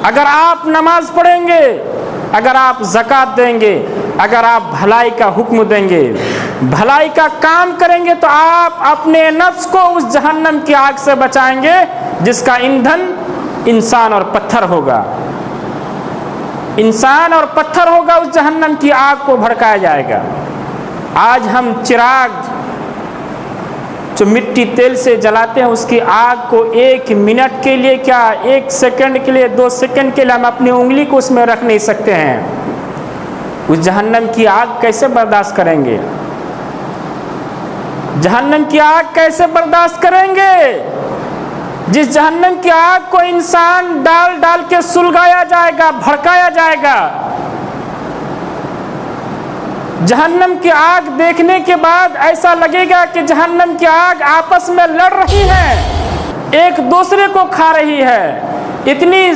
अगर आप नमाज पढ़ेंगे, अगर आप ज़कात देंगे, अगर आप भलाई का हुक्म देंगे, भलाई का काम करेंगे, तो आप अपने नफ्स को उस जहन्नम की आग से बचाएंगे जिसका ईंधन इंसान और पत्थर होगा। इंसान और पत्थर होगा, उस जहन्नम की आग को भड़काया जाएगा। आज हम चिराग जो मिट्टी तेल से जलाते हैं, उसकी आग को 1 मिनट के लिए, क्या 1 सेकंड के लिए, 2 सेकंड के लिए हम अपनी उंगली को उसमें रख नहीं सकते हैं। उस जहन्नम की आग कैसे बर्दाश्त करेंगे? जहन्नम की आग कैसे बर्दाश्त करेंगे? जिस जहन्नम की आग को इंसान डाल डाल के सुलगाया जाएगा, भड़काया जाएगा। जहन्नम की आग देखने के बाद ऐसा लगेगा कि जहन्नम की आग आपस में लड़ रही है, एक दूसरे को खा रही है। इतनी